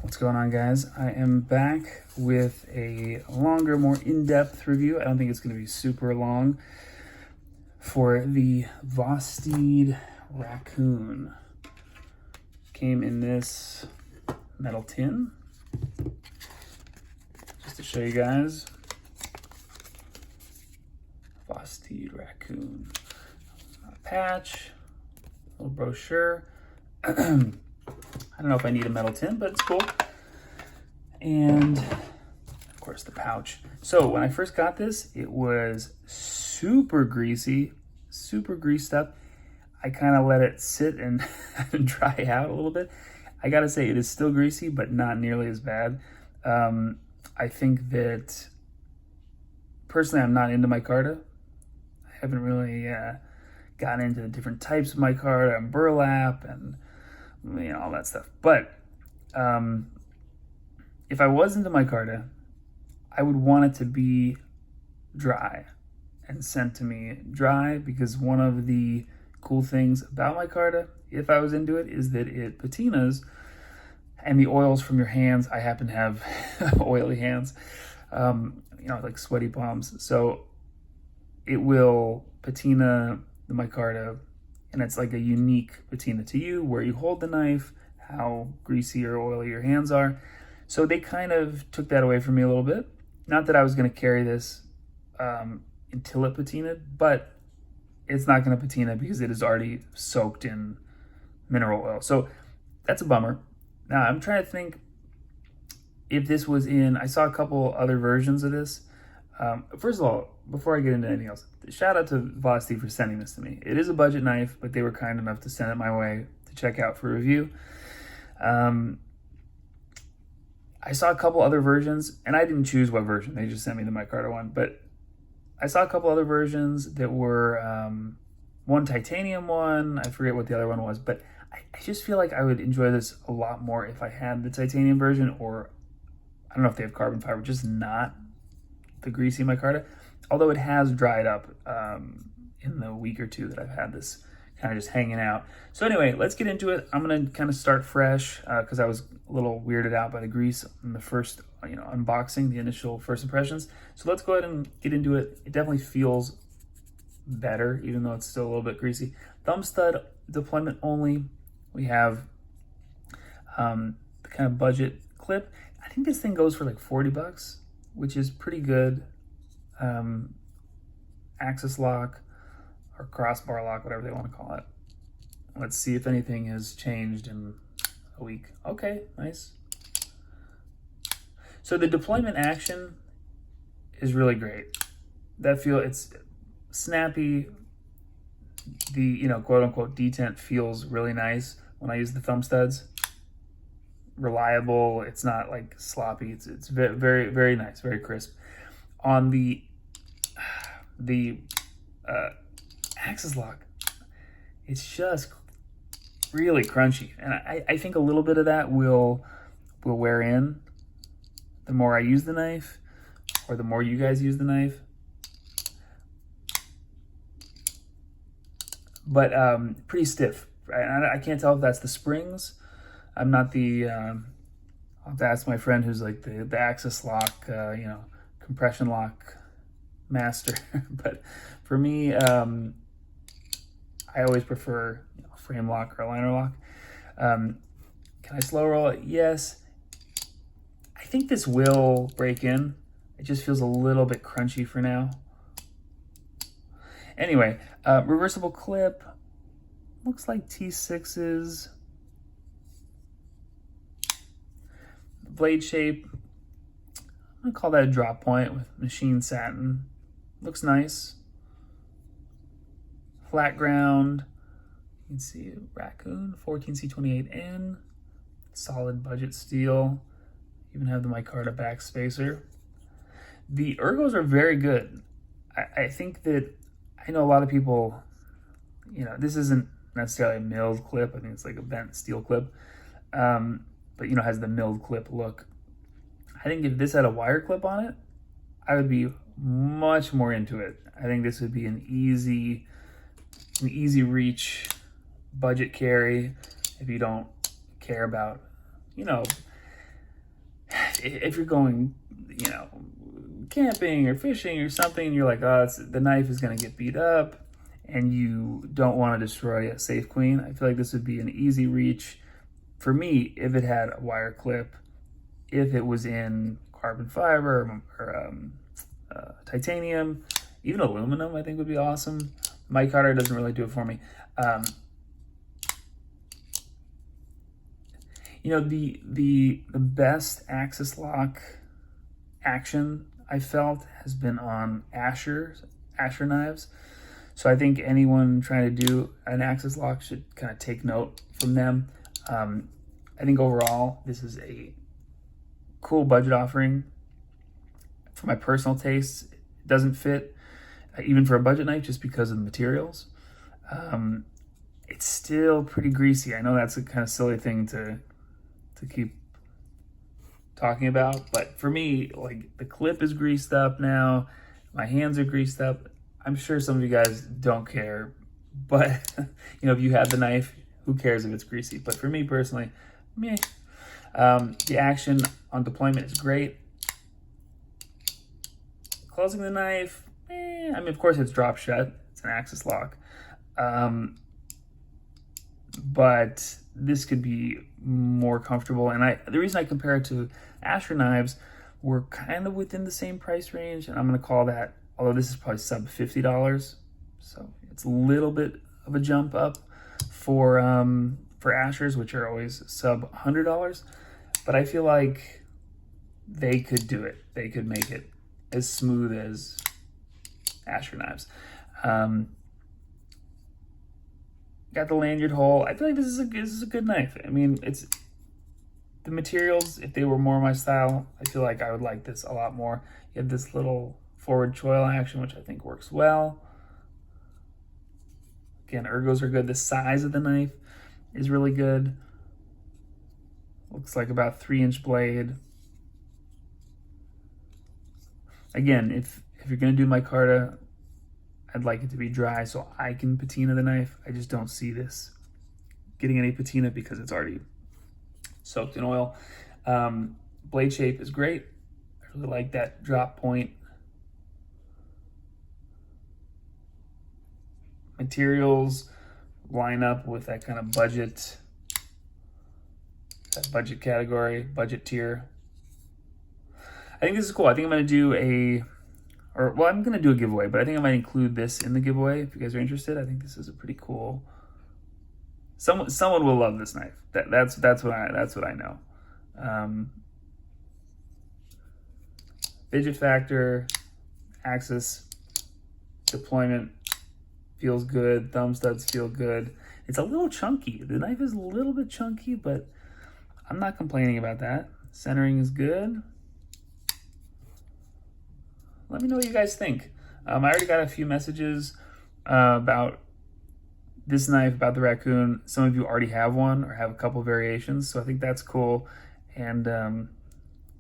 What's going on, guys? I am back with a longer, more in-depth review. I don't think it's going to be super long for the Vosteed Raccoon. Came in this metal tin. Just to show you guys. Vosteed Raccoon. A patch, a little brochure. I don't know if I need a metal tin, but it's cool. And of course the pouch. So when I first got this, it was super greasy, super greased up. I kind of let it sit and dry out a little bit. I gotta say, it is still greasy, but not nearly as bad. I think that personally, I'm not into micarta. I haven't really gotten into the different types of micarta and burlap and all that stuff. But if I was into micarta, I would want it to be dry and sent to me dry, because one of the cool things about micarta, if I was into it, is that it patinas, and the oils from your hands, I happen to have oily hands, like sweaty palms. So it will patina the micarta, and it's like a unique patina to you, where you hold the knife, how greasy or oily your hands are. So they kind of took that away from me a little bit. Not that I was going to carry this until it patinaed, but it's not going to patina because it is already soaked in mineral oil. So that's a bummer. Now I'm trying to think if this was in, I saw a couple other versions of this. First of all, before I get into anything else, shout out to Vosteed for sending this to me. It is a budget knife, but they were kind enough to send it my way to check out for review. I saw a couple other versions, and I didn't choose what version. They just sent me the micarta one, but I saw a couple other versions that were one titanium one. I forget what the other one was, but I just feel like I would enjoy this a lot more if I had the titanium version, or I don't know if they have carbon fiber, just not the greasy micarta. Although it has dried up in the week or two that I've had this kind of just hanging out. So anyway, let's get into it. I'm gonna kind of start fresh because I was a little weirded out by the grease in the first unboxing, the initial first impressions. So let's go ahead and get into it. It definitely feels better, even though it's still a little bit greasy. Thumb stud deployment only. We have the kind of budget clip. I think this thing goes for like 40 bucks, which is pretty good. Axis lock or crossbar lock, whatever they want to call it. Let's see if anything has changed in a week. Okay, nice. So the deployment action is really great. It's snappy. The quote unquote detent feels really nice when I use the thumb studs. Reliable. It's not like sloppy. It's very, very, very nice, very crisp. On the axis lock, it's just really crunchy, and I think a little bit of that will wear in the more I use the knife, or the more you guys use the knife. But pretty stiff. I can't tell if that's the springs. I'm not the I'll have to ask my friend who's like the axis lock compression lock master. But for me, I always prefer frame lock or liner lock. Can I slow roll it? Yes. I think this will break in. It just feels a little bit crunchy for now. Anyway, reversible clip. Looks like T6s. Blade shape, I'm gonna call that a drop point with machine satin. Looks nice. Flat ground. You can see Raccoon 14C28N. Solid budget steel. Even have the micarta back spacer. The ergos are very good. I think that, I know a lot of people, this isn't necessarily a milled clip. I think it's like a bent steel clip. But has the milled clip look. I think if this had a wire clip on it, I would be much more into it. I think this would be an easy reach budget carry if you don't care about, if you're going, you know, camping or fishing or something, and you're like, oh, the knife is going to get beat up, and you don't want to destroy a safe queen, I feel like this would be an easy reach for me if it had a wire clip, if it was in carbon fiber or titanium, even aluminum, I think would be awesome. Mic Carter doesn't really do it for me. You know, the best axis lock action I felt has been on Asher knives. So I think anyone trying to do an axis lock should kind of take note from them. I think overall, this is a cool budget offering. For my personal tastes, it doesn't fit, even for a budget knife, just because of the materials. It's still pretty greasy. I know that's a kind of silly thing to keep talking about, but for me, like, the clip is greased up now, my hands are greased up. I'm sure some of you guys don't care, but you know, if you have the knife, who cares if it's greasy? But for me personally, meh. The action on deployment is great. Closing the knife, I mean, of course it's drop shut, it's an axis lock, but this could be more comfortable. And the reason I compare it to Asher knives, we're kind of within the same price range, and I'm going to call that, although this is probably sub $50, so it's a little bit of a jump up for Ashers, which are always sub $100. But I feel like they could do it. They could make it as smooth as Asher knives. Got the lanyard hole. I feel like this is a good knife. I mean, it's the materials. If they were more my style, I feel like I would like this a lot more. You have this little forward choil action, which I think works well. Again, ergos are good. The size of the knife is really good. Looks like about 3-inch blade. Again, if you're gonna do micarta, I'd like it to be dry so I can patina the knife. I just don't see this getting any patina because it's already soaked in oil. Blade shape is great. I really like that drop point. Materials line up with that kind of budget category, budget tier. I think this is cool. I think I'm going to do I'm going to do a giveaway, but I think I might include this in the giveaway if you guys are interested. I think this is a pretty cool. Someone will love this knife. That's what I know. Fidget factor, axis, deployment feels good. Thumb studs feel good. It's a little chunky. The knife is a little bit chunky, but I'm not complaining about that. Centering is good. Let me know what you guys think. I already got a few messages about this knife, about the Raccoon. Some of you already have one or have a couple variations, so I think that's cool. And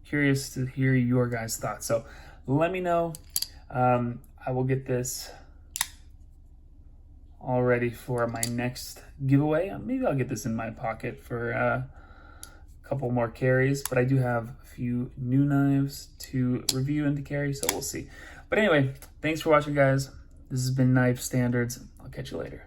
curious to hear your guys' thoughts. So let me know. I will get this all ready for my next giveaway. Maybe I'll get this in my pocket for a couple more carries, but I do have a few new knives to review and to carry, so we'll see. But anyway, thanks for watching, guys. This has been Knife Standards. I'll catch you later.